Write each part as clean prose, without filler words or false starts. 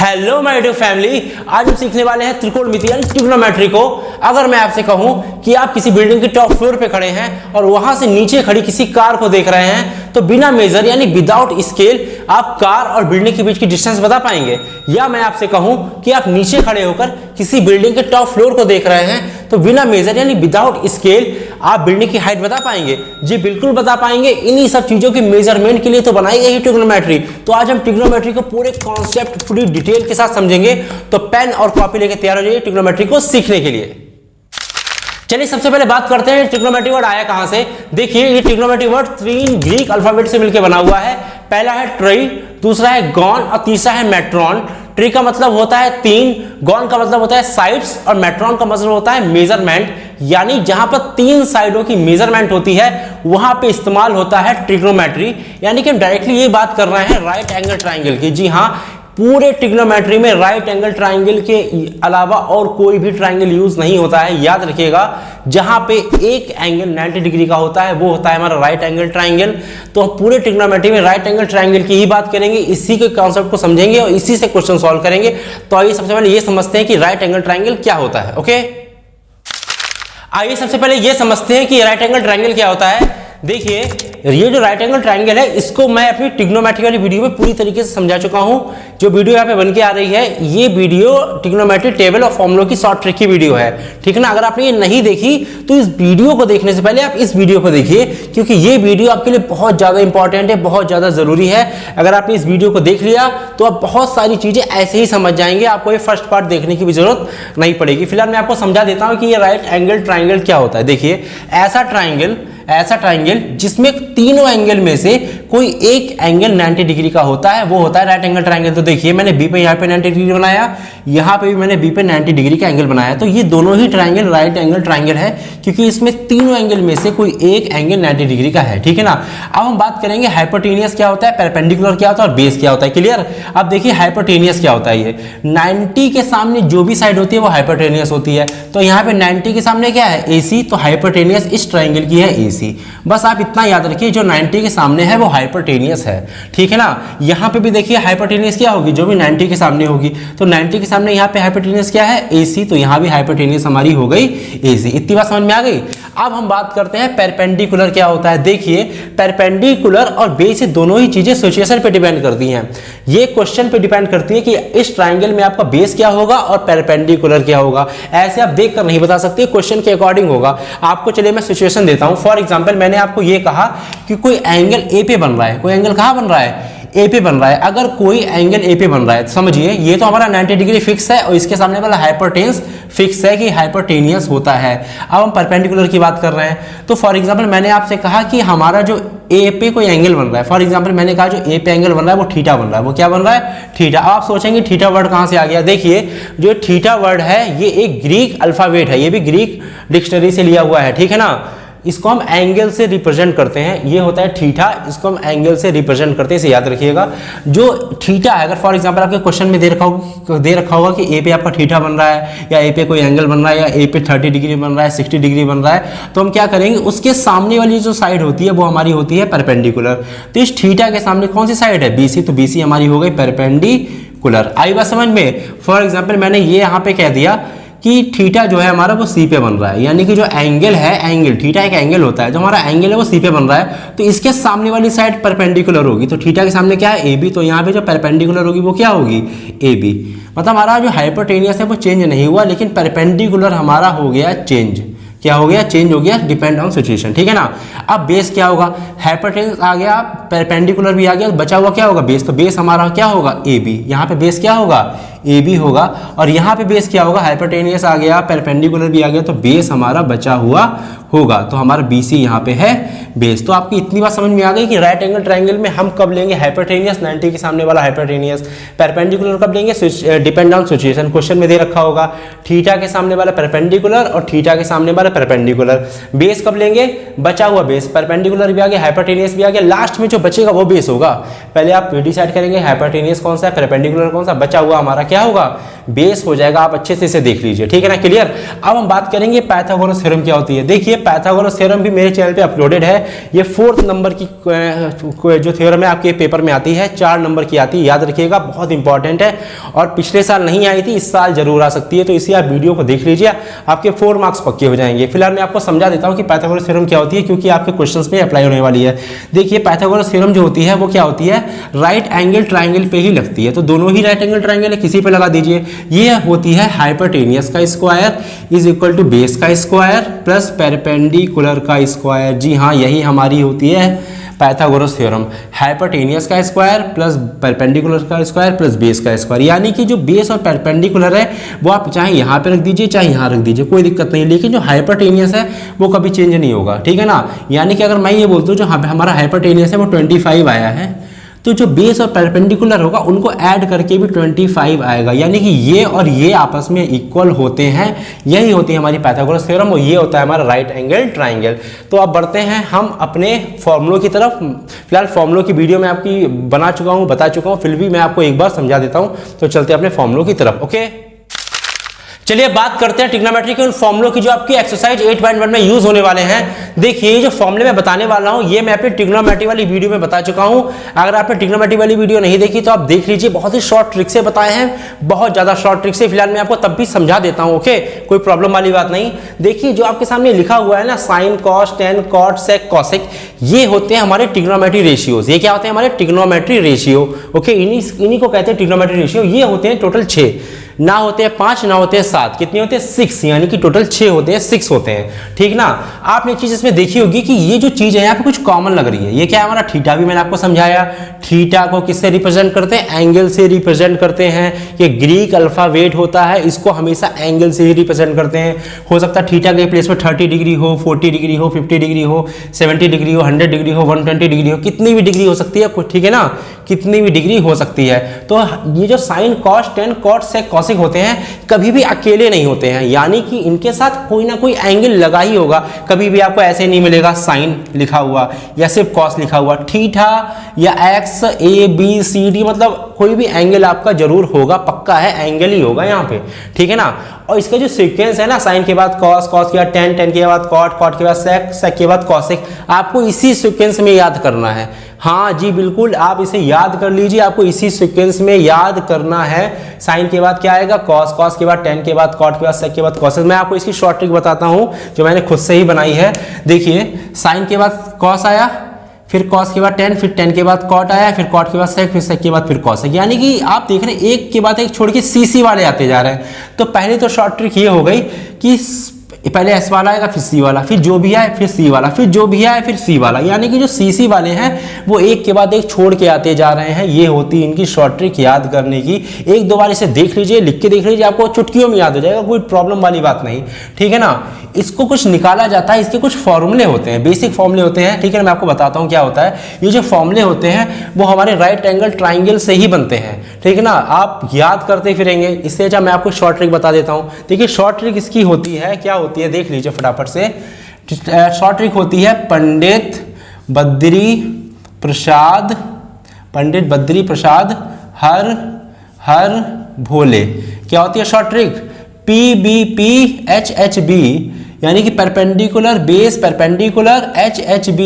Hello my dear family, आज हम सीखने वाले हैं त्रिकोणमिति यानी ट्रिग्नोमेट्री को। अगर मैं आपसे कहूं कि आप किसी बिल्डिंग के टॉप फ्लोर पे खड़े हैं और वहां से नीचे खड़ी किसी कार को देख रहे हैं तो बिना मेजर यानी विदाउट स्केल आप कार और बिल्डिंग के बीच की डिस्टेंस बता पाएंगे। या मैं आपसे कहूं कि आप नीचे खड़े होकर किसी बिल्डिंग के टॉप फ्लोर को देख रहे हैं तो बिना मेजर यानी विदाउट स्केल आप बिल्डिंग की हाइट बता पाएंगे। जी बिल्कुल बता पाएंगे। इन्हीं सब चीजों की मेजरमेंट के लिए तो बनाई गई है ट्रिग्नोमेट्री। तो आज हम ट्रिग्नोमेट्री को पूरे कॉन्सेप्ट पूरी डिटेल के साथ समझेंगे। तो पेन और कॉपी लेकर तैयार हो जाइए ट्रिग्नोमेट्री को सीखने के लिए। चलिए सबसे पहले बात करते हैं ट्रिग्नोमेट्री वर्ड आया कहां से। देखिए ये ट्रिग्नोमेट्री वर्ड 3 ग्रीक अल्फाबेट से मिलकर बना हुआ है। पहला है ट्री, दूसरा है गॉन और तीसरा है मेट्रॉन। ट्री का मतलब होता है 3, गॉन का मतलब होता है साइड्स और मेट्रॉन का मतलब होता है मेजरमेंट। यानी जहां पर 3 साइडों की मेजरमेंट होती है वहां पे इस्तेमाल होता है ट्रिग्नोमेट्री। यानी कि हम डायरेक्टली ये बात कर रहे हैं राइट एंगल ट्राइंगल की। जी हाँ, पूरे ट्रिग्नोमेट्री में राइट एंगल ट्राइंगल के अलावा और कोई भी ट्राइंगल यूज नहीं होता है। याद रखिएगा, जहां पे एक एंगल 90 डिग्री का होता है वो होता है हमारा राइट एंगल ट्राइंगल। तो हम पूरे ट्रिग्नोमेट्री में राइट एंगल ट्राइंगल की ही बात करेंगे, इसी के कॉन्सेप्ट को समझेंगे और इसी से क्वेश्चन सॉल्व करेंगे। तो आइए सबसे पहले ये समझते हैं कि राइट एंगल ट्राइंगल क्या होता है। ओके, आइए सबसे पहले ये समझते हैं कि राइट एंगल ट्राइंगल क्या होता है। देखिए ये जो राइट एंगल ट्राइंगल है इसको मैं अपनी ट्रिग्नोमेट्री वाली वीडियो में पूरी तरीके से समझा चुका हूं। जो वीडियो यहाँ पे बन के आ रही है ये वीडियो ट्रिग्नोमेट्री टेबल और फॉर्मूलों की शॉर्ट ट्रिक की वीडियो है, ठीक है ना। अगर आपने ये नहीं देखी तो इस वीडियो को देखने से पहले आप इस वीडियो को देखिए, क्योंकि ये वीडियो आपके लिए बहुत ज्यादा इंपॉर्टेंट है, बहुत ज्यादा जरूरी है। अगर आपने इस वीडियो को देख लिया तो आप बहुत सारी चीजें ऐसे ही समझ जाएंगे, आपको ये फर्स्ट पार्ट देखने की भी जरूरत नहीं पड़ेगी। फिलहाल मैं आपको समझा देता हूं कि ये राइट एंगल ट्राइंगल क्या होता है। देखिए ऐसा ट्राइंगल जिसमें तीनों एंगल में से कोई एक एंगल 90 डिग्री का होता है वो होता है राइट एंगल ट्राइंगल। तो देखिए मैंने बी पे यहाँ पे 90 डिग्री बनाया, यहाँ पे भी मैंने बी पे 90 डिग्री का एंगल बनाया। तो ये दोनों ही ट्राइंगल राइट एंगल ट्राइंगल है क्योंकि इसमें तीनों एंगल में से कोई एक एंगल 90 डिग्री का है, ठीक है ना। अब हम बात करेंगे हाइपोटेनियस क्या होता है, परपेंडिकुलर क्या होता है और बेस क्या होता है। क्लियर। अब देखिए हाइपोटेनियस क्या होता है। ये 90 के सामने जो भी साइड होती है वो हाइपोटेनियस होती है। तो यहाँ पे 90 के सामने क्या है, AC। तो हाइपोटेनियस इस ट्राइंगल की है AC। बस आप इतना याद रखिए, जो 90 के सामने है वो हाइपोटेनियस है, ठीक है ना। यहाँ पे भी देखिए हाइपोटेनियस क्या होगी, जो भी 90 के सामने होगी। तो 90 के सामने यहाँ पे हाइपोटेनियस क्या है, AC। तो यहाँ भी हाइपोटेनियस हमारी हो गई AC। इतनी बात समझ में आ गई। अब हम बात करते हैं परपेंडिकुलर क्या होता है। देखिए परपेंडिकुलर और बेस दोनों ही चीजें सिचुएशन पे डिपेंड करती हैं। ये क्वेश्चन पे डिपेंड करती है कि इस ट्राइंगल में आपका बेस क्या होगा और परपेंडिकुलर क्या होगा। ऐसे आप देख कर नहीं बता सकते, क्वेश्चन के अकॉर्डिंग होगा आपको। चलिए मैं सिचुएशन देता हूं। फॉर एग्जांपल मैंने आपको ये कहा कि कोई एंगल ए पे बन रहा है। कोई एंगल कहां बन रहा है, ए पे बन रहा है। अगर कोई एंगल ए पे बन रहा है तो समझिए ये तो हमारा 90 डिग्री फिक्स है और इसके सामने वाला हाइपोटेन्स फिक्स है कि हाइपोटेनियस होता है। अब हम परपेंडिकुलर की बात कर रहे हैं। तो फॉर एग्जांपल मैंने आपसे कहा कि हमारा जो ए पे कोई एंगल बन रहा है, फॉर एग्जांपल मैंने कहा जो ए पे एंगल बन रहा है वो थीटा बन रहा है। वो क्या बन रहा है, थीटा। आप सोचेंगे थीटा वर्ड कहां से आ गया। देखिए जो थीटा वर्ड है ये एक ग्रीक अल्फाबेट है, ये भी ग्रीक डिक्शनरी से लिया हुआ है, ठीक है ना। इसको हम एंगल से रिप्रेजेंट करते हैं, ये होता है थीटा। इसको हम एंगल से रिप्रेजेंट करते हैं, इसे याद रखिएगा। जो थीटा है, अगर फॉर एग्जांपल आपके क्वेश्चन में दे रखा होगा कि ए पे आपका थीटा बन रहा है या ए पे कोई एंगल बन रहा है या ए पे 30 डिग्री बन रहा है, 60 डिग्री बन रहा है, तो हम क्या करेंगे, उसके सामने वाली जो साइड होती है वो हमारी होती है परपेंडिकुलर। तो इस थीटा के सामने कौन सी साइड है, BC। तो BC हमारी हो गई परपेंडिकुलर। आई बात समझ में। फॉर एग्जाम्पल मैंने ये यहाँ पे कह दिया कि थीटा जो है हमारा वो C पे बन रहा है। यानी कि जो एंगल है, एंगल थीटा एक एंगल होता है, जो हमारा एंगल है वो C पे बन रहा है। तो इसके सामने वाली साइड परपेंडिकुलर होगी। तो थीटा के सामने क्या है, AB। तो यहाँ पे जो परपेंडिकुलर होगी वो क्या होगी, AB। मतलब हमारा जो हाइपोटेनियस है वो चेंज नहीं हुआ, लेकिन परपेंडिकुलर हमारा हो गया चेंज। क्या हो गया, चेंज हो गया, डिपेंड ऑन सिचुएशन, ठीक है ना। अब बेस क्या होगा, हाइपोटेन्यूस आ गया, परपेंडिकुलर भी आ गया, बचा हुआ क्या होगा, बेस। तो बेस हमारा क्या होगा, AB। यहाँ पे बेस क्या होगा, AB होगा। और यहाँ पे बेस क्या होगा, हाइपोटेनियस आ गया, परपेंडिकुलर भी आ गया, तो बेस हमारा बचा हुआ होगा। तो हमारा BC यहाँ पे है बेस। तो आपकी इतनी बात समझ में आ गई कि राइट एंगल ट्राइंगल में हम कब लेंगे हाइपोटेनियस, 90 के सामने वाला हाइपोटेनियस। परपेंडिकुलर कब लेंगे, डिपेंड ऑन सिचुएशन। क्वेश्चन में दे रखा होगा थीटा के सामने वाला परपेंडिकुलर और थीटा के सामने वाला परपेंडिकुलर। बेस कब लेंगे, बचा हुआ बेस। परपेंडिकुलर भी आ गया, हाइपोटेनियस भी आ गया, लास्ट में जो बचेगा वो बेस होगा। पहले आप डिसाइड करेंगे हाइपोटेनियस कौन सा है, परपेंडिकुलर कौन सा, बचा हुआ हमारा क्या क्या होगा, बेस हो जाएगा। आप अच्छे से इसे देख लीजिए, ठीक है ना, क्लियर। अब हम बात करेंगे पाइथागोरस थ्योरम क्या होती है। देखिए पाइथागोरस थ्योरम भी मेरे चैनल पे अपलोडेड है। ये 4th नंबर की जो थ्योरम है आपके पेपर में आती है, 4 नंबर की आती है, याद रखिएगा, बहुत इंपॉर्टेंट है। और पिछले साल नहीं आई थी, इस साल जरूर आ सकती है, तो इसी आप वीडियो को देख लीजिए, आपके 4 मार्क्स पक्के हो जाएंगे। फिलहाल मैं आपको समझा देता हूँ कि पाइथागोरस थ्योरम क्या होती है, क्योंकि आपके क्वेश्चन में अप्लाई होने वाली है। देखिए पाइथागोरस थ्योरम जो होती है वो क्या होती है, राइट एंगल ट्राइंगल पे ही लगती है। तो दोनों ही राइट एंगल ट्राइंगल है, किसी पे लगा दीजिए। ये होती है हाइपोटेनियस का square is equal to base का स्क्वायर प्लस पेरपेंडिकुलर का स्क्वायर। जी हाँ, यही हमारी होती है पाइथागोरस थ्योरम, हाइपोटेनियस का स्क्वायर प्लस परपेंडिकुलर का स्क्वायर प्लस बेस का स्क्वायर। यानी कि जो बेस और परपेंडिकुलर है वो आप चाहे यहाँ पे रख दीजिए चाहे यहाँ रख दीजिए, कोई दिक्कत नहीं, लेकिन जो हाइपोटेनियस है वो कभी चेंज नहीं होगा, ठीक है ना। यानी कि अगर मैं ये बोलता हूँ जो हमारा हाइपोटेनियस है वो 25 आया है, तो जो बेस और परपेंडिकुलर होगा उनको ऐड करके भी 25 आएगा। यानी कि ये और ये आपस में इक्वल होते हैं, यही होती है हमारी पाइथागोरस थ्योरम, और ये होता है हमारा राइट एंगल ट्राइंगल। तो अब बढ़ते हैं हम अपने फॉर्मूलों की तरफ। फिलहाल फॉर्मूलों की वीडियो मैं आपकी बना चुका हूँ, बता चुका हूँ, फिर भी मैं आपको एक बार समझा देता हूँ। तो चलते हैं अपने फॉर्मूलों की तरफ। ओके, चलिए बात करते हैं ट्रिग्नोमेट्री के उन फॉर्मूलों की जो आपकी एक्सरसाइज 8.1 में यूज होने वाले हैं। देखिए ये जो फॉर्मूले मैं बताने वाला हूं ये मैं अपनी ट्रिग्नोमेट्री वाली वीडियो में बता चुका हूं। अगर आपने ट्रिग्नोमेट्री वाली वीडियो नहीं देखी तो आप देख लीजिए, बहुत ही शॉर्ट ट्रिक से बताए हैं, बहुत ज्यादा शॉर्ट ट्रिक से। फिलहाल मैं आपको तब भी समझा देता हूं, ओके, कोई प्रॉब्लम वाली बात नहीं। देखिए जो आपके सामने लिखा हुआ है ना, sine cos tan cot sec cosec, ये होते हैं हमारे ट्रिग्नोमेट्री रेशियोज। ये क्या होते हैं, हमारे ट्रिग्नोमेट्री रेशियो, ओके, इन्हीं को कहते हैं ट्रिग्नोमेट्री रेशियो। ये होते हैं टोटल 6, ना होते हैं 5 ना होते हैं 7, कितने होते हैं 6, यानी कि टोटल 6 होते हैं, 6 होते हैं, ठीक ना। आपने एक चीज इसमें देखी होगी कि ये जो चीज है यहाँ पे कुछ कॉमन लग रही है। ये क्या है हमारा थीटा, भी मैंने आपको समझाया। थीटा को किससे रिप्रेजेंट करते हैं, एंगल से रिप्रेजेंट करते हैं। ये ग्रीक अल्फाबेट होता है, इसको हमेशा एंगल से ही रिप्रेजेंट करते हैं। हो सकता है थीटा के प्लेस में 30 डिग्री हो, 40 डिग्री हो, 50 डिग्री हो, 70 डिग्री हो, 100 डिग्री हो, 120 डिग्री हो, कितनी भी डिग्री हो सकती है, ठीक है ना, कितनी भी डिग्री हो सकती है। तो ये जो sine cos tan cot sec cosec होते हैं कभी भी अकेले नहीं होते हैं, यानी कि इनके साथ कोई ना कोई एंगल लगा ही होगा। कभी भी आपको ऐसे नहीं मिलेगा साइन लिखा हुआ या सिर्फ कॉस लिखा हुआ, थीटा या X A B C D, मतलब कोई भी एंगल आपका जरूर होगा, पक्का है, एंगल ही होगा यहाँ पे, ठीक है ना। और इसका जो सीक्वेंस है ना, साइन के बाद कॉस, कॉस के बाद टेन, टेन के बाद कॉट, कॉट के बाद सेक, सेक के बाद कॉसेक, आपको इसी सीक्वेंस में याद करना है। हाँ जी बिल्कुल, आप इसे याद कर लीजिए, आपको इसी सीक्वेंस में याद करना है। साइन के बाद क्या आएगा, कॉस, कॉस के बाद टेन के बाद कॉट के बाद सेक के बाद कॉसेक। मैं आपको इसकी शॉर्ट ट्रिक बताता हूँ जो मैंने खुद से ही बनाई है। देखिए साइन के बाद कॉस आया, फिर कॉस के बाद टेन, फिर टेन के बाद कॉट आया, फिर कॉट के बाद सेक, फिर सेक के बाद फिर कॉसेक। यानी कि आप देख रहे हैं एक के बाद एक छोड़ के सी वाले आते जा रहे हैं। तो पहले तो शॉर्ट ट्रिक ये हो गई कि पहले एस वाला आएगा, फिर सी वाला, फिर जो भी आए फिर सी वाला, फिर जो भी आए फिर सी वाला। यानी कि जो सी वाले हैं वो एक के बाद एक छोड़ के आते जा रहे हैं। ये होती है इनकी शॉर्ट ट्रिक याद करने की। एक दो बार इसे देख लीजिए, लिख के देख लीजिए, आपको चुटकियों में याद हो जाएगा, कोई प्रॉब्लम वाली बात नहीं, ठीक है ना। इसको कुछ निकाला जाता है, इसके कुछ फॉर्मूले होते हैं, बेसिक फॉर्मूले होते हैं, ठीक है ना। मैं आपको बताता हूँ क्या होता है। ये जो फॉर्मूले होते हैं वो हमारे राइट एंगल ट्राइंगल से ही बनते हैं, ठीक है ना। आप याद करते फिरेंगे। इससे अच्छा मैं आपको शॉर्ट ट्रिक बता देता हूँ। देखिए शॉर्ट ट्रिक इसकी होती है, क्या होती है देख लीजिए फटाफट से। शॉर्ट ट्रिक होती है पंडित बद्री प्रसाद हर हर भोले। क्या होती है शॉर्ट ट्रिक, PBPHHB, यानी कि perpendicular base perpendicular HHB,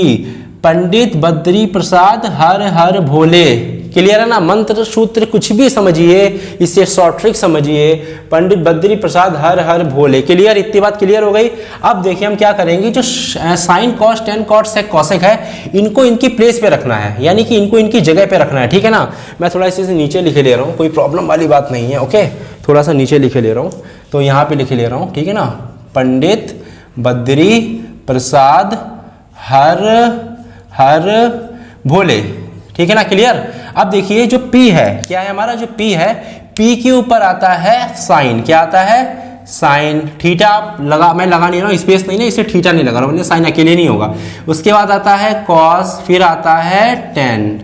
Pandit Badri Prasad हर हर भोले। क्लियर है ना। मंत्र सूत्र कुछ भी समझिए, इससे शॉर्ट ट्रिक समझिए, पंडित बद्री प्रसाद हर हर भोले। क्लियर, इतनी बात क्लियर हो गई। अब देखिए हम क्या करेंगे, जो sine cos tan cot sec cosec है इनको इनकी प्लेस पे रखना है, यानी कि इनको इनकी जगह पे रखना है, ठीक है ना। मैं थोड़ा इसे नीचे लिखे ले रहा हूँ, कोई प्रॉब्लम वाली बात नहीं है, ओके। थोड़ा सा नीचे लिखे ले रहा हूँ, तो यहाँ पे लिखे ले रहा हूँ, ठीक है ना। पंडित बद्री प्रसाद हर हर भोले, ठीक है ना। क्लियर। अब देखिए जो P है, क्या है हमारा, जो P है, P के ऊपर आता है साइन, क्या आता है साइन। थीटा लगा, मैं लगा नहीं रहा हूँ, स्पेस नहीं ना, इससे थीटा नहीं लगा रहा हूँ, साइन अकेले नहीं होगा। उसके बाद आता है कॉस, फिर आता है टेन,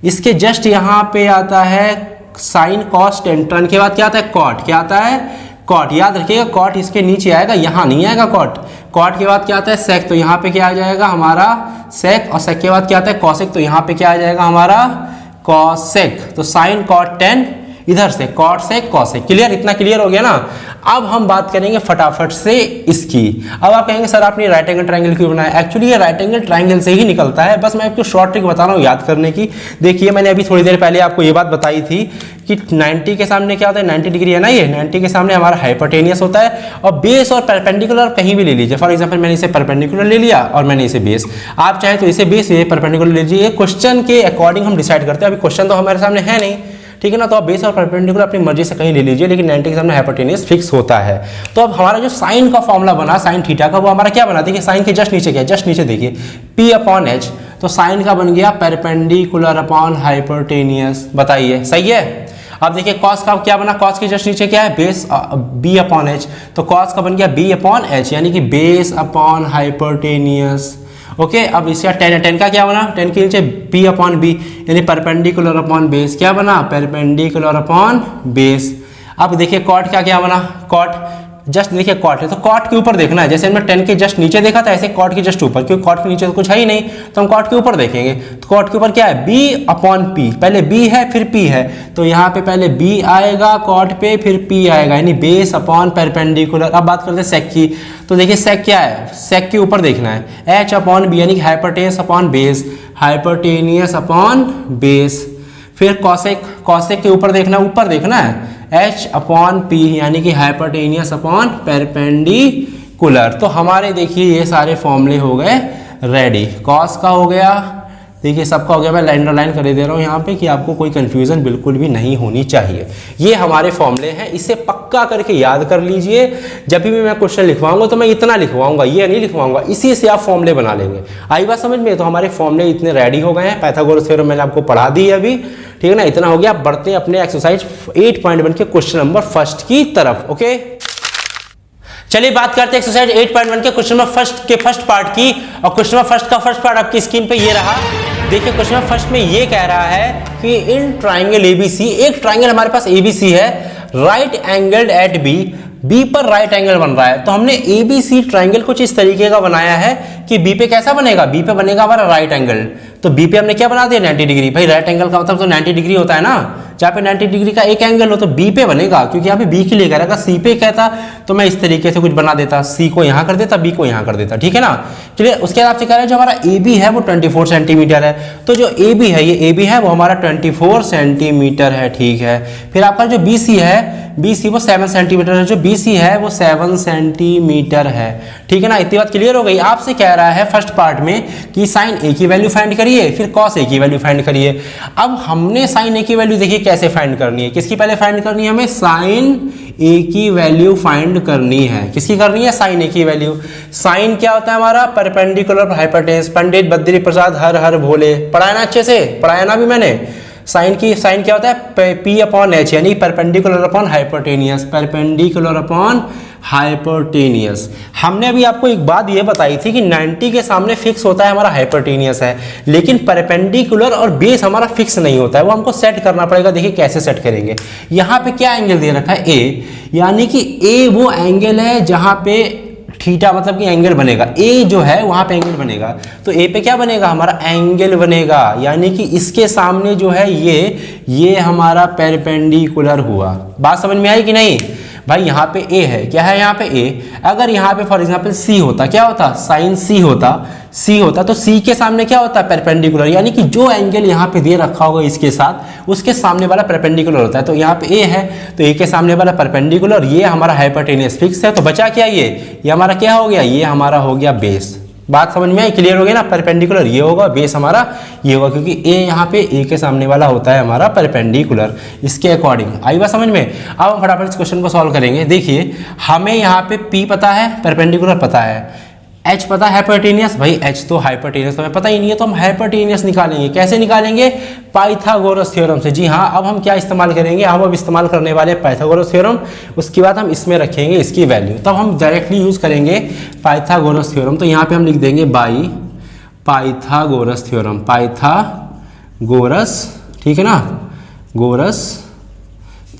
इसके जस्ट यहाँ पे आता है साइन कॉस टेन, टेन के बाद क्या आता है कॉट, क्या आता है कॉट। याद रखिएगा कॉट इसके नीचे आएगा, यहाँ नहीं आएगा कॉट। कॉट के बाद क्या आता है सेक, तो यहाँ पे क्या आ जाएगा हमारा सेक, और सेक के बाद क्या आता है कॉसेक, तो यहाँ पे क्या आ जाएगा हमारा कॉसेक। तो साइन कॉट टेन इधर से कॉट सेक कॉसेक। क्लियर, इतना क्लियर हो गया ना। अब हम बात करेंगे फटाफट से इसकी। अब आप कहेंगे सर आपने राइट एंगल ट्रायंगल क्यों बनाया? एक्चुअली ये राइट एंगल ट्रायंगल से ही निकलता है, बस मैं आपको शॉर्ट ट्रिक बता रहा हूँ याद करने की। देखिए मैंने अभी थोड़ी देर पहले आपको ये बात बताई थी कि 90 के सामने क्या होता है, 90 डिग्री है ना, ये 90 के सामने हमारा हाइपोटेनियस होता है। और बेस और परपेंडिकुलर कहीं भी ले लीजिए, फॉर एग्जांपल मैंने इसे परपेंडिकुलर ले लिया और मैंने इसे बेस, आप चाहे तो इसे बेस ये परपेंडिकुलर ले लीजिए। क्वेश्चन के अकॉर्डिंग हम डिसाइड करते हैं, अभी क्वेश्चन तो हमारे सामने है नहीं, ठीक है ना, तो आप बेस और परपेंडिकुलर अपनी मर्जी से कहीं ले लीजिए, लेकिन 90 के सामने हाइपोटेनियस फिक्स होता है। तो अब हमारा जो साइन का फॉर्मूला बना साइन थीटा का, वो हमारा क्या बना? देखिए साइन के जस्ट नीचे क्या है, जस्ट नीचे देखिए P अपॉन H, तो साइन का बन गया परपेंडिकुलर अपॉन हाइपोटेनियस। बताइए सही है? अब देखिए कॉस का क्या बना, कॉस के जस्ट नीचे क्या है, बेस B अपॉन H, तो कॉस का बन गया B अपॉन H, यानी कि बेस अपॉन हाइपोटेनियस। ओके, अब इसका टेन का क्या बना, टेन के नीचे P अपॉन B, यानी परपेंडिकुलर अपॉन बेस, क्या बना, परपेंडिकुलर अपॉन बेस। अब देखिए कॉट का क्या बना, कॉट जस्ट देखिए कॉट है तो कॉट के ऊपर देखना है, जैसे हमने 10 के जस्ट नीचे देखा था ऐसे कॉट के जस्ट ऊपर, क्योंकि कॉट के नीचे तो कुछ है ही नहीं, तो हम कॉट के ऊपर देखेंगे। तो कॉट के ऊपर क्या है, B अपॉन P, पहले B है फिर P है, तो यहाँ पे पहले B आएगा कॉट पे, फिर P आएगा, यानी बेस अपॉन परपेंडिकुलर। अब बात करते हैं सेक की, तो देखिए सेक क्या है, सेक के ऊपर देखना है H अपॉन B, यानी कि hypotenuse upon base, hypotenuse upon base. फिर कॉसेक, कॉसेक के ऊपर देखना है, ऊपर देखना है H अपॉन P, यानी कि हाइपोटेनियस अपॉन परपेंडिकुलर। तो हमारे देखिए ये सारे फॉर्मूले हो गए रेडी। कॉस का हो गया, देखिए सबका हो गया, मैं लाइन लाइन कर दे रहा हूँ यहाँ पे कि आपको कोई कंफ्यूजन बिल्कुल भी नहीं होनी चाहिए। ये हमारे फॉर्मूले हैं, इसे पक्का करके याद कर लीजिए। जब भी मैं क्वेश्चन लिखवाऊंगा तो मैं इतना लिखवाऊंगा, ये नहीं लिखवाऊंगा, इसी से आप फॉर्मूले बना लेंगे। आई बात समझ में? तो हमारे फॉर्मूले इतने रेडी हो गए हैं, पाइथागोरस थ्योरम मैंने आपको पढ़ा दी है अभी, ठीक है ना, इतना हो गया। अब बढ़ते हैं अपने एक्सरसाइज 8.1 के क्वेश्चन नंबर फर्स्ट की तरफ। ओके, चलिए बात करते हैं एक्सरसाइज 8.1 के क्वेश्चन नंबर फर्स्ट के फर्स्ट पार्ट की। और क्वेश्चन नंबर फर्स्ट का फर्स्ट पार्ट आपकी स्क्रीन पे ये रहा। देखिए क्वेश्चन नंबर फर्स्ट में ये कह रहा है कि इन ट्राइंगल एबीसी, एक ट्राइंगल हमारे पास एबीसी है, राइट एंगल्ड एट बी पर राइट एंगल बन रहा है। तो हमने एबीसी ट्राइंगल कुछ इस तरीके का बनाया है कि बी पे कैसा बनेगा, बी पे बनेगा हमारा राइट एंगल। तो बी पे हमने क्या बना दिया, 90 डिग्री। भाई राइट एंगल का मतलब तो 90 डिग्री होता है ना, जहाँ पे 90 डिग्री का एक एंगल हो तो बी पे बनेगा, क्योंकि यहाँ पे बी के लिए कह रहा था, सी पे कहता तो मैं इस तरीके से कुछ बना देता, सी को यहाँ कर देता, बी को यहाँ कर देता, ठीक है ना। चलिए उसके बाद आपसे कह रहा है जो हमारा ए बी है वो 24 सेंटीमीटर है, तो जो ए बी है, ये ए बी है वो हमारा 24 सेंटीमीटर है, ठीक है। फिर आपका जो बी सी है, बी सी वो 7 सेंटीमीटर है, जो बी सी है वो 7 सेंटीमीटर है, ठीक है ना। इतनी बात क्लियर हो गई। आपसे कह रहा है फर्स्ट पार्ट में कि साइन ए की वैल्यू फाइंड करिए, फिर कॉस ए की वैल्यू फाइंड करिए। अब हमने साइन ए की वैल्यू देखिए कैसे फाइंड करनी है, किसकी पहले फाइंड करनी है, हमें साइन ए की वैल्यू फाइंड करनी है। किसकी करनी है, साइन ए की वैल्यू। साइन क्या होता है हमारा, परपेंडिकुलर हाइपोटेन्यूज। पंडित बद्री प्रसाद हर हर भोले, पढ़ाया ना अच्छे से, पढ़ाया ना भी मैंने। साइन क्या होता है, P अपॉन H, यानी perpendicular upon hypotenuse, perpendicular upon hypotenuse. हमने अभी आपको एक बात ये बताई थी कि 90 के सामने फिक्स होता है हमारा हाइपोटेनियस है, लेकिन परपेंडिकुलर और बेस हमारा फिक्स नहीं होता है, वो हमको सेट करना पड़ेगा। देखिए कैसे सेट करेंगे। यहाँ पे क्या एंगल दे रखा है, A, यानी कि A वो एंगल है जहाँ पे थीटा मतलब कि एंगल बनेगा, ए जो है वहां पे एंगल बनेगा, तो ए पे क्या बनेगा हमारा एंगल बनेगा, यानी कि इसके सामने जो है ये हमारा परपेंडिकुलर हुआ। बात समझ में आई कि नहीं भाई। यहाँ पे ए है, क्या है यहाँ पे ए, अगर यहाँ पे फॉर एग्जांपल सी होता, क्या होता, साइन सी होता, तो सी के सामने क्या होता है, परपेंडिकुलर, यानी कि जो एंगल यहाँ पे दे रखा होगा इसके साथ उसके सामने वाला परपेंडिकुलर होता है। तो यहाँ पे ए है तो ए के सामने वाला परपेंडिकुलर, ये हमारा हाइपोटेनियस फिक्स है। तो बचा क्या, ये हमारा क्या हो गया, ये हमारा हो गया बेस। बात समझ में आई, क्लियर हो गया ना। परपेंडिकुलर ये होगा, बेस हमारा ये होगा, क्योंकि ए यहाँ पे ए के सामने वाला होता है हमारा परपेंडिकुलर, इसके अकॉर्डिंग। आई बात समझ में। अब हम फटाफट इस क्वेश्चन को सॉल्व करेंगे। देखिए हमें यहाँ पे P पता है, परपेंडिकुलर पता है, H पता है हाइपोटेनियस, भाई H तो हाइपोटेनियस तो हमें पता ही नहीं है, तो हम हाइपोटेनियस निकालेंगे। कैसे निकालेंगे, पाइथागोरस थ्योरम से। जी हाँ, अब हम क्या इस्तेमाल करेंगे, हम अब इस्तेमाल करने वाले पाइथागोरस थ्योरम, उसके बाद हम इसमें रखेंगे इसकी वैल्यू, तब हम डायरेक्टली यूज करेंगे पाइथागोरस थ्योरम। तो यहाँ पे हम लिख देंगे बाई पाइथागोरस थ्योरम, पाइथागोरस, ठीक है ना, गोरस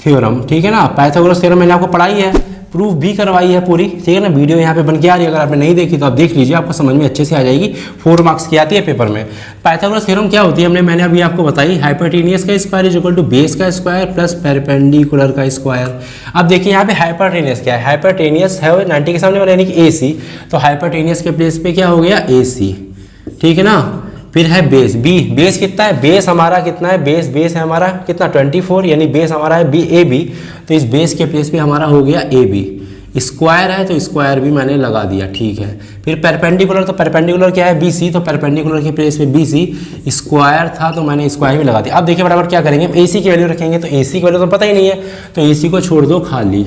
थ्योरम, ठीक है ना। पाइथागोरस थ्योरम मैंने आपको पढ़ाई है, प्रूफ भी करवाई है पूरी, ठीक है ना। वीडियो यहाँ पे बन के आ रही है, अगर आपने नहीं देखी तो आप देख लीजिए, आपको समझ में अच्छे से आ जाएगी। 4 मार्क्स की आती है पेपर में। पाइथागोरस थ्योरम क्या होती है मैंने अभी आपको बताई, हाइपोटेनियस का square is equal to base का स्क्वायर प्लस पेरपेंडिकुलर का स्क्वायर। अब देखिए यहाँ पे हाइपोटेनियस क्या है, हाइपोटेनियस है 90 के सामने वाला यानी कि AC, तो हाइपोटेनियस के प्लेस पे क्या हो गया AC, ठीक है ना। फिर है बेस, बी, बेस कितना है, बेस हमारा कितना है, बेस है हमारा कितना 24, यानी बेस हमारा है AB, तो इस बेस के प्लेस पे हमारा हो गया AB। स्क्वायर है तो स्क्वायर भी मैंने लगा दिया, ठीक है। फिर परपेंडिकुलर, तो परपेंडिकुलर क्या है BC, तो परपेंडिकुलर के प्लेस पे BC, स्क्वायर था तो मैंने स्क्वायर भी लगा दिया। अब देखिए बराबर क्या करेंगे, AC की वैल्यू रखेंगे, तो AC की वैल्यू तो पता ही नहीं है, तो AC को छोड़ दो खाली,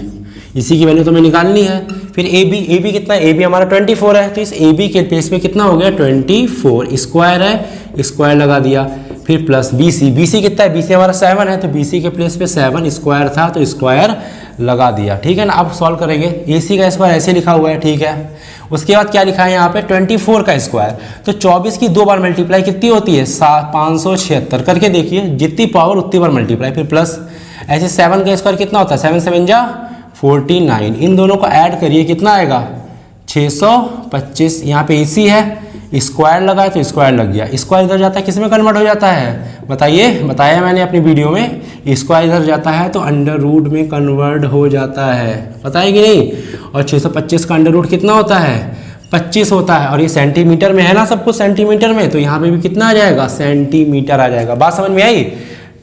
इसी की वैल्यू तो हमें निकालनी है। फिर AB कितना है, AB हमारा 24 है, तो इस AB के प्लेस पे कितना हो गया 24, स्क्वायर है, स्क्वायर लगा दिया। फिर प्लस BC कितना है, BC हमारा 7 है, तो BC के प्लेस पे 7, स्क्वायर था तो स्क्वायर लगा दिया, ठीक है ना। अब सॉल्व करेंगे, AC का स्क्वायर ऐसे लिखा हुआ है, ठीक है। उसके बाद क्या लिखा है यहाँ पे 24 का स्क्वायर, तो 24 की 2 बार मल्टीप्लाई कितनी होती है 576, करके देखिए, जितनी पावर उतनी बार मल्टीप्लाई। फिर प्लस ऐसे 7 का स्क्वायर कितना होता है, 7 7 जा 49, इन दोनों को ऐड करिए कितना आएगा 625। यहाँ पे AC है, स्क्वायर लगा है तो स्क्वायर लग गया, स्क्वायर इधर जाता है किस में कन्वर्ट हो जाता है बताइए, बताया मैंने अपनी वीडियो में, स्क्वायर इधर जाता है तो अंडर रूट में कन्वर्ट हो जाता है, पता है कि नहीं। और 625 का अंडर रूट कितना होता है 25 होता है, और ये सेंटीमीटर में है ना, सब कुछ सेंटीमीटर में, तो यहाँ पे भी कितना आ जाएगा सेंटीमीटर आ जाएगा। बात समझ में आई।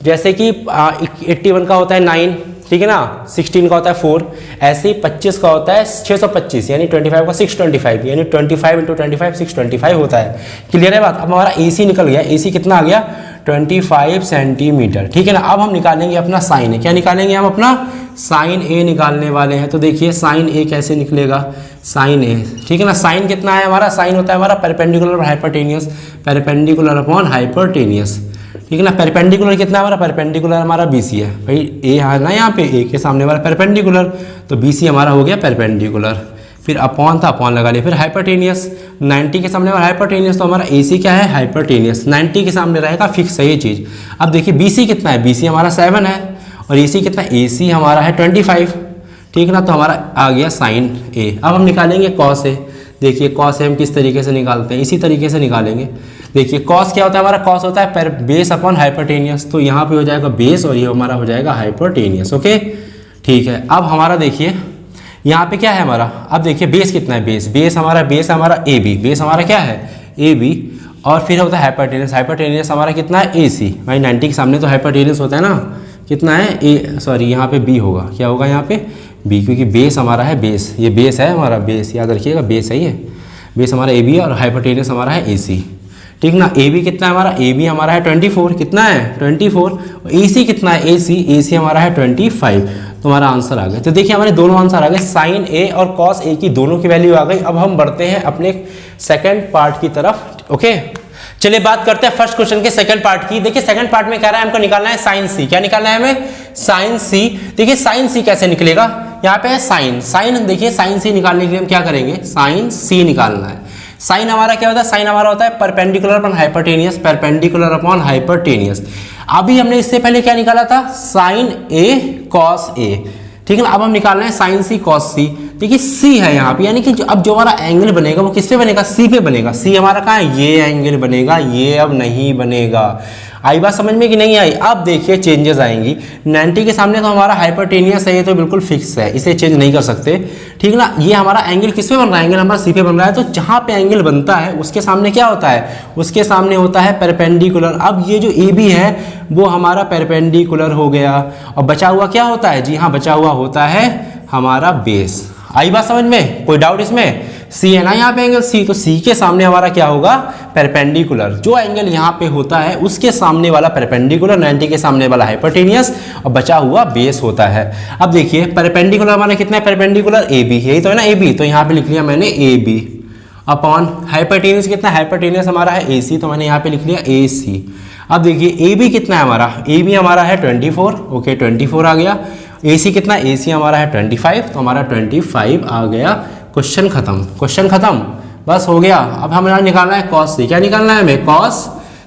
जैसे कि 81 का होता है 9, ठीक है ना, 16 का होता है 4, ऐसे ही 25 का होता है 625, यानी 25 का 625, यानी 25 × 25 625 होता है। क्लियर है बात। अब हमारा AC निकल गया, AC कितना आ गया 25 सेंटीमीटर, ठीक है ना। अब हम निकालेंगे अपना साइन A, क्या निकालेंगे हम अपना साइन A निकालने वाले हैं। तो देखिए साइन A कैसे निकलेगा, साइन A, ठीक है ना। साइन कितना है हमारा, साइन होता है हमारा परपेंडिकुलर और हाइपोटेनियस, परपेंडिकुलर अपॉन हाइपोटेनियस, ठीक है ना। परपेंडिकुलर कितना हमारा, परपेंडिकुलर हमारा BC है भाई, A है ना यहाँ पे, A के सामने वाला परपेंडिकुलर, तो BC हमारा हो गया परपेंडिकुलर। फिर अपॉन था, अपॉन लगा लिया। फिर हाइपोटेनियस, 90 के सामने वाला हाइपोटेनियस, तो हमारा AC क्या है हाइपोटेनियस, 90 के सामने रहेगा, फिक्स है ये चीज़। अब देखिए BC कितना है, BC हमारा 7 है, और AC कितना है, AC हमारा है 25, ठीक है ना। तो हमारा आ गया साइन A। अब हम निकालेंगे कॉस A। देखिए कॉस हम किस तरीके से निकालते हैं, इसी तरीके से निकालेंगे। देखिए कॉस क्या होता है हमारा, कॉस होता है पर बेस अपॉन हाइपोटेनियस, तो यहाँ पे हो जाएगा बेस और ये हमारा हो जाएगा हाइपोटेनियस, ओके ठीक है। अब हमारा देखिए यहाँ पे क्या है हमारा, अब देखिए बेस कितना है, बेस हमारा AB, बेस हमारा क्या है AB, और फिर होता है हाइपोटेनियस, हाइपोटेनियस हमारा कितना है AC, भाई 90 के सामने तो हाइपोटेनियस होता है ना, कितना है सॉरी यहाँ पे B होगा, क्या होगा यहाँ पे B, क्योंकि बेस हमारा है बेस, ये बेस है हमारा, बेस याद रखिएगा, बेस है ये, बेस हमारा AB है और हाइपोटेनियस हमारा है AC, ठीक ना। AB कितना है हमारा, AB हमारा है 24, कितना है 24, AC कितना है AC हमारा है 25, तो हमारा आंसर आ गया। तो देखिए हमारे दोनों आंसर आ गए, साइन A और कॉस A की दोनों की वैल्यू आ गई। अब हम बढ़ते हैं अपने सेकंड पार्ट की तरफ, ओके। चलिए बात करते हैं फर्स्ट क्वेश्चन के सेकंड पार्ट की। देखिए सेकंड पार्ट में कह रहा है हमको निकालना है साइन C, क्या निकालना है हमें साइन C। देखिए साइन C कैसे निकलेगा, यहाँ पे है साइन, देखिए साइन C निकालने के लिए हम क्या करेंगे, साइन C निकालना है। साइन हमारा क्या होता है, साइन हमारा होता है perpendicular upon hypotenuse, perpendicular upon hypotenuse. अभी हमने इससे पहले क्या निकाला था, साइन A कॉस A, ठीक है ना। अब हम निकाल रहे हैं साइन C कॉस C। देखिए C है यहाँ पे, यानी कि अब जो हमारा एंगल बनेगा वो किस पे बनेगा, C पे बनेगा। C हमारा कहाँ है, ये एंगल बनेगा, ये अब नहीं बनेगा। आई बात समझ में कि नहीं आई। अब देखिए चेंजेस आएंगी, 90 के सामने तो हमारा हाइपोटेनियस है, ये तो बिल्कुल फिक्स है, इसे चेंज नहीं कर सकते, ठीक ना। ये हमारा एंगल किस पे बन रहा है, एंगल हमारा C पे बन रहा है, तो जहाँ पे एंगल बनता है उसके सामने क्या होता है, उसके सामने होता है परपेंडिकुलर। अब ये जो AB है वो हमारा परपेंडिकुलर हो गया, और बचा हुआ क्या होता है, जी हाँ बचा हुआ होता है हमारा बेस। आई बात समझ में, कोई डाउट इसमें। C है ना यहाँ पे एंगल C, तो C के सामने हमारा क्या होगा परपेंडिकुलर, जो एंगल यहाँ पे होता है उसके सामने वाला परपेंडिकुलर, 90 के सामने वाला हाइपोटेनियस, और बचा हुआ बेस होता है। अब देखिए परपेंडिकुलर हमारा कितना है, परपेंडिकुलर AB, यही तो है ना AB, तो यहाँ पे लिख लिया मैंने AB अपॉन हाइपोटेनियस कितना है, हाइपोटेनियस हमारा है AC, तो मैंने यहाँ पे लिख लिया AC। अब देखिए AB कितना है हमारा, AB हमारा है 24, ओके 24 आ गया। AC कितना, AC हमारा है 25, तो हमारा 25 आ गया। क्वेश्चन खत्म, क्वेश्चन खत्म, बस हो गया। अब हमें निकालना है कॉस C, क्या निकालना है हमें कॉस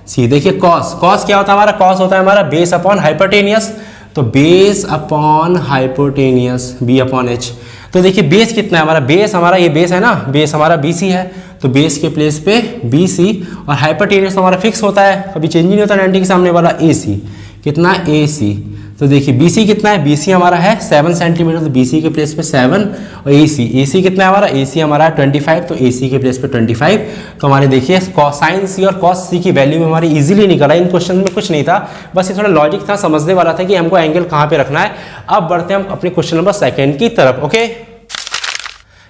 C। देखिए कॉस क्या होता है हमारा, कॉस होता है हमारा बेस अपॉन हाइपोटेनियस, तो base upon hypotenuse B upon H। तो तो देखिए बेस कितना है हमारा, बेस हमारा ये बेस है ना, बेस हमारा BC है, तो बेस के प्लेस पे BC, और हाइपोटेनियस तो हमारा फिक्स होता है, कभी चेंज नहीं होता 90 के सामने वाला, AC कितना AC। तो देखिए BC कितना है, BC हमारा है 7 सेंटीमीटर, तो BC के प्लेस पे 7, और AC कितना है हमारा, AC हमारा है 25, तो AC के प्लेस पे 25। तो हमारे देखिए साइन C और कॉस C की वैल्यू में हमारी इजीली निकला, इन क्वेश्चन में कुछ नहीं था, बस ये थोड़ा लॉजिक था, समझने वाला था कि हमको एंगल कहाँ पे रखना है। अब बढ़ते हैं हम अपने क्वेश्चन नंबर 2 की तरफ। ओके,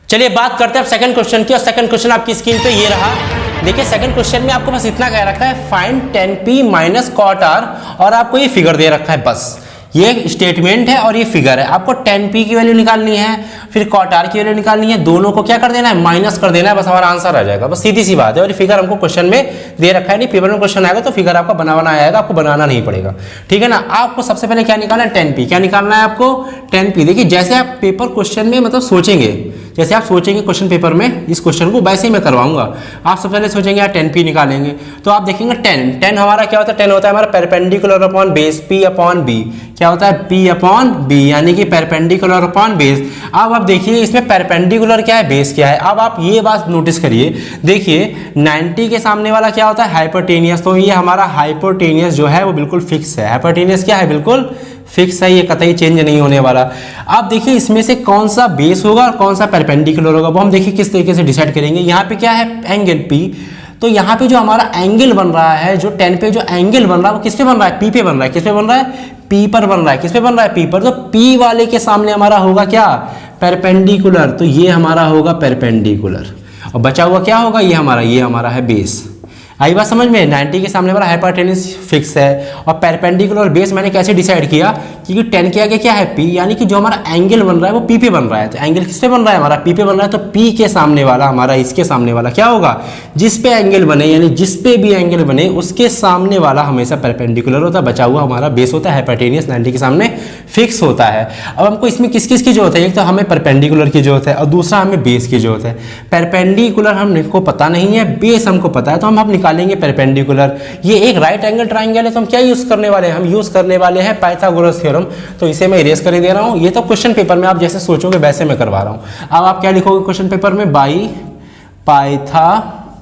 चलिए बात करते हैं अब सेकंड क्वेश्चन की, और सेकंड क्वेश्चन आपकी स्क्रीन पे ये रहा। देखिए सेकंड क्वेश्चन में आपको बस इतना कह रखा है, find tan P minus cot R, और आपको ये फिगर दे रखा है, बस ये स्टेटमेंट है और ये फिगर है। आपको tan P की वैल्यू निकालनी है, फिर cot R की वैल्यू निकालनी है, दोनों को क्या कर देना है, माइनस कर देना है, बस हमारा आंसर आ जाएगा, बस सीधी सी बात है। और ये फिगर हमको क्वेश्चन में दे रखा है, नहीं पेपर में क्वेश्चन आएगा तो फिगर आपका बनाना आएगा, आपको बनाना नहीं पड़ेगा, ठीक है ना। आपको सबसे पहले क्या निकालना है, tan P, क्या निकालना है आपको, tan P। देखिए जैसे आप पेपर क्वेश्चन में मतलब सोचेंगे, जैसे आप सोचेंगे क्वेश्चन पेपर में इस क्वेश्चन को, वैसे ही मैं करवाऊंगा। आप सबसे पहले सोचेंगे यार tan P निकालेंगे, तो आप देखेंगे tan हमारा क्या होता है, tan होता है हमारा perpendicular upon base, P upon B, क्या होता है P अपॉन B, यानी कि परपेंडिकुलर अपॉन बेस। अब आप देखिए इसमें परपेंडिकुलर क्या है, बेस क्या है। अब आप ये बात नोटिस करिए, देखिए 90 के सामने वाला क्या होता है, हाइपोटेनियस, तो ये हमारा हाइपोटेनियस जो है वो बिल्कुल फिक्स है, हाइपोटेनियस क्या है, बिल्कुल फिक्स है, ये कतई चेंज नहीं होने वाला। अब देखिए इसमें से कौन सा बेस होगा और कौन सा परपेंडिकुलर होगा, वो हम देखिए किस तरीके से डिसाइड करेंगे। यहाँ पे क्या है, एंगल P, तो यहाँ पे जो हमारा एंगल बन रहा है, जो tan पे जो एंगल बन रहा है वो किस पे बन रहा है, P पे बन रहा है, किस पे बन रहा है, P पर बन रहा है, किस पे बन रहा है, P पर। तो P वाले के सामने हमारा होगा क्या, परपेंडिकुलर, तो ये हमारा होगा परपेंडिकुलर, और बचा हुआ क्या होगा, ये हमारा है बेस। आई बात समझ में, 90 के सामने वाला हाइपोटेनस फिक्स है, और परपेंडिकुलर बेस मैंने कैसे डिसाइड किया, क्योंकि tan के आगे क्या है P, यानी कि जो हमारा एंगल बन रहा है वो P पे बन रहा है, तो एंगल किस पे बन रहा है हमारा, P पे बन रहा है, तो P के सामने वाला हमारा, इसके सामने वाला क्या होगा, जिस पे एंगल बने, यानी जिस पे भी एंगल बने उसके सामने वाला हमेशा परपेंडिकुलर होता है, बचा हुआ हमारा बेस होता है, हाइपोटेनस 90 के सामने फिक्स होता है। अब हमको इसमें किस किस की जरूरत है, एक तो हमें परपेंडिकुलर की जरूरत है, और दूसरा हमें बेस की जरूरत है। परपेंडिकुलर हमको पता नहीं है, बेस हमको पता है, तो हम निकालेंगे परपेंडिकुलर। ये एक राइट एंगल ट्राइंगल है, तो हम क्या यूज करने वाले हैं, हम यूज करने वाले हैं पाइथागोरस थ्योरम, तो इसे मैं इरेज कर ही दे रहा हूं। ये तो क्वेश्चन पेपर में आप जैसे सोचोगे वैसे मैं करवा रहा हूं। अब आप क्या लिखोगे क्वेश्चन पेपर में, बाई पाइथागोरस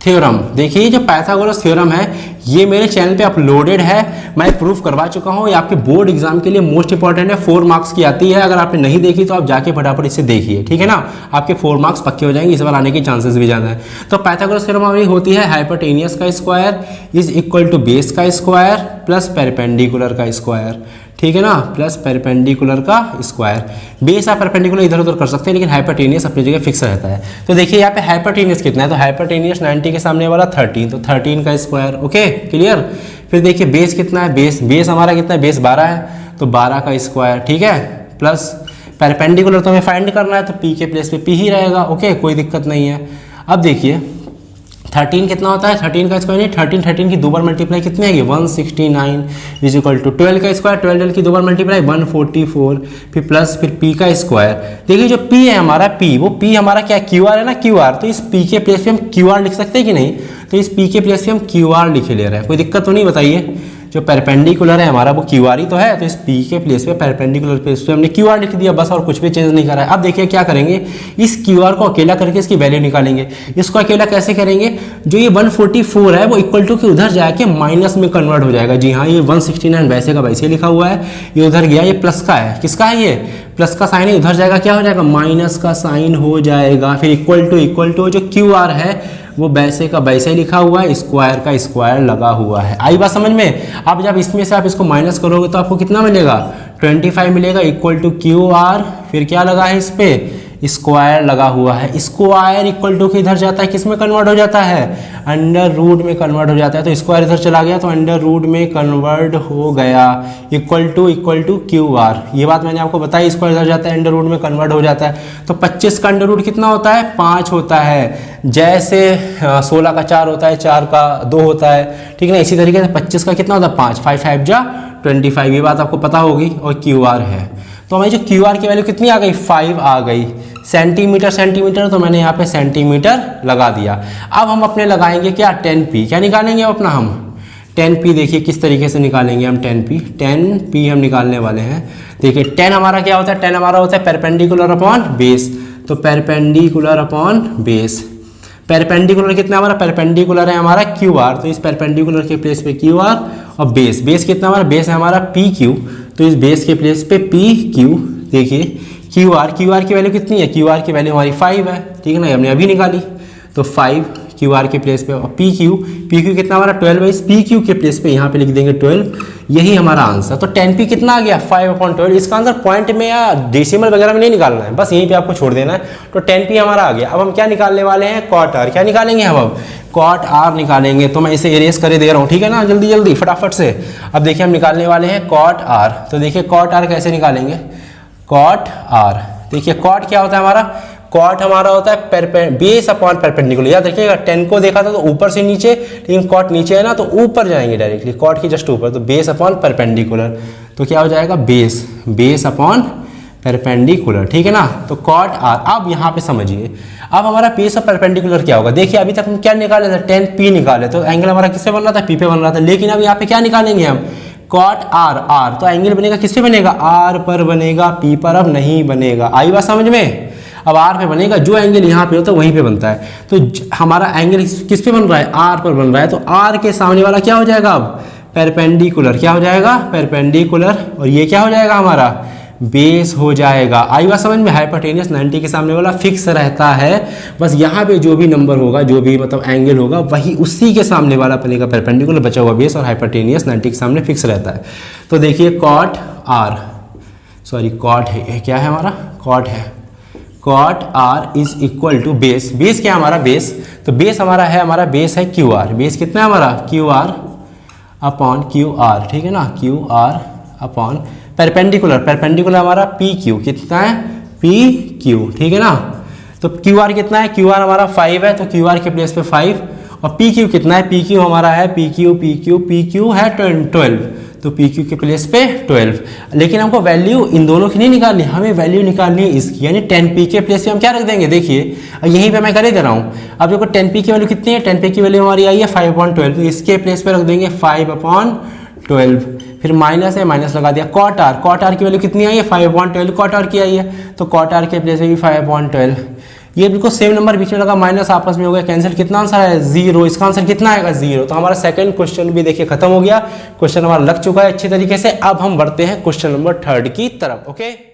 थ्योरम। देखिए जो पाइथागोरस थ्योरम है ये मेरे चैनल पे अपलोडेड है, मैं प्रूफ करवा चुका हूँ, ये आपके बोर्ड एग्जाम के लिए मोस्ट इंपॉर्टेंट है, 4 मार्क्स की आती है। अगर आपने नहीं देखी तो आप जाके फटाफट इसे देखिए, ठीक है ना, आपके 4 मार्क्स पक्के हो जाएंगे, इस बार आने के चांसेस भी ज़्यादा है। तो पाइथागोरस थ्योरम हमारी होती है, हाइपोटेनियस का square is equal to base का स्क्वायर प्लस परपेंडिकुलर का स्क्वायर, ठीक है ना, प्लस परपेंडिकुलर का स्क्वायर। बेस आप परपेंडिकुलर इधर उधर कर सकते हैं, लेकिन हाइपोटेनियस अपनी जगह फिक्स रहता है। तो देखिए यहाँ पे हाइपोटेनियस कितना है, तो हाइपोटेनियस 90 के सामने वाला 13, तो 13 का स्क्वायर, ओके क्लियर। फिर देखिए बेस कितना है, बेस हमारा कितना है, बेस 12 है, तो 12 का स्क्वायर, ठीक है, प्लस परपेंडिकुलर तो हमें फाइंड करना है, तो P के प्लेस पे P ही रहेगा, ओके कोई दिक्कत नहीं है। अब देखिए 13 कितना होता है, 13 का स्क्वायर नहीं, 13 की 2 बार मल्टीप्लाई कितनी आएगी, 169 इज इक्वल टू 12 का स्क्वायर, 12 की 2 बार मल्टीप्लाई 144, फिर प्लस फिर P का स्क्वायर। देखिए जो P है हमारा, P वो P हमारा क्या QR है ना, QR, तो इस P के प्लेस पे हम QR लिख सकते हैं कि नहीं, तो इस P के प्लेस पे हम QR लिख ले रहे हैं, कोई दिक्कत तो नहीं, बताइए। जो परपेंडिकुलर है हमारा वो QR ही तो है, तो इस P के प्लेस पे परपेंडिकुलर प्लेस पे हमने QR लिख दिया बस, और कुछ भी चेंज नहीं करा है। अब देखिए क्या करेंगे, इस QR को अकेला करके इसकी वैल्यू निकालेंगे। इसको अकेला कैसे करेंगे, जो ये 144 है वो इक्वल टू के उधर जाके माइनस में कन्वर्ट हो जाएगा। जी हाँ, ये 169 वैसे का वैसे लिखा हुआ है, ये उधर गया, ये प्लस का है, किसका है, ये प्लस का साइन है, उधर जाएगा क्या हो जाएगा, माइनस का साइन हो जाएगा। फिर इक्वल टू जो QR है वो वैसे का वैसे ही लिखा हुआ है, स्क्वायर का स्क्वायर लगा हुआ है। आई बात समझ में। अब जब इसमें से आप इसको माइनस करोगे तो आपको कितना मिलेगा, 25 मिलेगा, इक्वल टू QR, फिर क्या लगा है इस पे, स्क्वायर लगा हुआ है। स्क्वायर इक्वल टू के इधर जाता है, किस में कन्वर्ट हो जाता है, अंडर रूट में कन्वर्ट हो जाता है, तो स्क्वायर इधर चला गया तो अंडर रूट में कन्वर्ट हो गया, इक्वल टू QR। ये बात मैंने आपको बताई, स्क्वायर इधर जाता है अंडर रूट में कन्वर्ट हो जाता है। तो 25 का अंडर रूट कितना होता है, 5 होता है, जैसे 16 का 4 होता है, 4 का 2 होता है, ठीक है ना, इसी तरीके से 25 का कितना होता है, 5, 5 5 जा 25, ये बात आपको पता होगी। और QR है, तो हमारी जो QR की वैल्यू कितनी आ गई, 5 आ गई। सेंटीमीटर, तो मैंने यहाँ पे सेंटीमीटर लगा दिया। अब हम अपने लगाएंगे क्या, tan P, क्या निकालेंगे अपना हम, 10p देखिए किस तरीके से निकालेंगे हम 10p हम निकालने वाले हैं। देखिए 10 हमारा क्या होता है, 10 हमारा होता है परपेंडिकुलर अपॉन बेस, तो परपेंडिकुलर अपॉन बेस, परपेंडिकुलर कितना हमारा, परपेंडिकुलर है हमारा QR, तो इस परपेंडिकुलर के प्लेस पे QR, और बेस, बेस कितना हमारा, बेस है हमारा PQ, तो इस बेस के प्लेस पे PQ। देखिए QR की वैल्यू कितनी है, QR की वैल्यू हमारी 5 है, ठीक है ना, हमने अभी निकाली, तो 5 QR के प्लेस पे, और PQ कितना हमारा 12 है, इस PQ के प्लेस पे यहाँ पे लिख देंगे 12, यही हमारा आंसर। तो 10p कितना आ गया 5/12, इसका आंसर पॉइंट में या डेसिमल वगैरह में नहीं निकालना है, बस यहीं पे आपको छोड़ देना है। तो 10p हमारा आ गया। अब हम क्या निकालने वाले हैं, cot r, क्या निकालेंगे हम अब cot r निकालेंगे। तो मैं इसे इरेज करे दे रहा हूँ, ठीक है ना, जल्दी जल्दी फटाफट से। अब देखिए हम निकालने वाले हैं cot r, तो देखिए cot r कैसे निकालेंगे, cot r, देखिए cot क्या होता है हमारा, कॉट हमारा होता है बेस अपॉन परपेंडिकुलर। याद रखिएगा 10 को देखा था तो ऊपर से नीचे, लेकिन कॉट नीचे है ना तो ऊपर जाएंगे डायरेक्टली, कॉट की जस्ट ऊपर, तो बेस अपॉन परपेंडिकुलर, तो क्या हो जाएगा बेस अपॉन परपेंडिकुलर, ठीक है ना। तो कॉट आर, अब यहाँ पे समझिए, अब हमारा बेस और परपेंडिकुलर क्या होगा। देखिए अभी तक हम क्या निकाले थे, 10p निकाले, तो एंगल हमारा किससे बन रहा था, p पे बन रहा था, लेकिन अब यहाँ पे क्या निकालेंगे हम, कॉट आर, तो एंगल बनेगा किस पे बनेगा, r पर बनेगा, p पर अब नहीं बनेगा। आई बात समझ में, अब r पे बनेगा, जो एंगल यहाँ पे होता है वहीं पे बनता है, तो हमारा एंगल किस पे बन रहा है, r पर बन रहा है, तो r के सामने वाला क्या हो जाएगा अब, परपेंडिकुलर, क्या हो जाएगा परपेंडिकुलर, और ये क्या हो जाएगा हमारा बेस हो जाएगा। आई बात समझ में, हाइपोटेनियस 90 के सामने वाला फिक्स रहता है, बस यहाँ पे जो भी नंबर होगा, जो भी मतलब एंगल होगा, वही उसी के सामने वाला बनेगा परपेंडिकुलर, बचा हुआ बेस, और हाइपोटेनियस 90 के सामने फिक्स रहता है। तो देखिए कॉट आर, सॉरी कॉट है, क्या है हमारा कॉट है, cot R is equal to base, base क्या है हमारा बेस, तो बेस हमारा है, हमारा बेस है QR, बेस कितना है हमारा QR अपॉन QR, ठीक है ना, QR अपॉन परपेंडिकुलर हमारा PQ, कितना है PQ, ठीक है ना। तो QR कितना है, QR हमारा 5 है, तो QR के प्लेस पे 5, और PQ कितना है, PQ हमारा है PQ है 12, तो PQ के प्लेस पे 12, लेकिन हमको वैल्यू इन दोनों की नहीं निकालनी, हमें वैल्यू निकालनी है इसकी, यानी 10p के प्लेस पे हम क्या रख देंगे, देखिए यहीं पे मैं कर ही दे रहा हूँ। अब देखो 10p की वैल्यू कितनी है, 10p की वैल्यू हमारी आई है 5/12, तो इसके प्लेस पे रख देंगे 5/12, फिर माइनस है, माइनस लगा दिया, कॉट आर की वैल्यू कितनी आई है 5/12, कॉट आर की आई है, तो कॉट आर के प्लेस पे भी 5/12, ये बिल्कुल सेम नंबर बीच में लगा, माइनस आपस में हो गया कैंसिल, कितना आंसर है 0, इसका आंसर कितना आएगा 0। तो हमारा सेकंड क्वेश्चन भी देखिए खत्म हो गया, क्वेश्चन हमारा लग चुका है अच्छी तरीके से। अब हम बढ़ते हैं क्वेश्चन नंबर 3 की तरफ। ओके।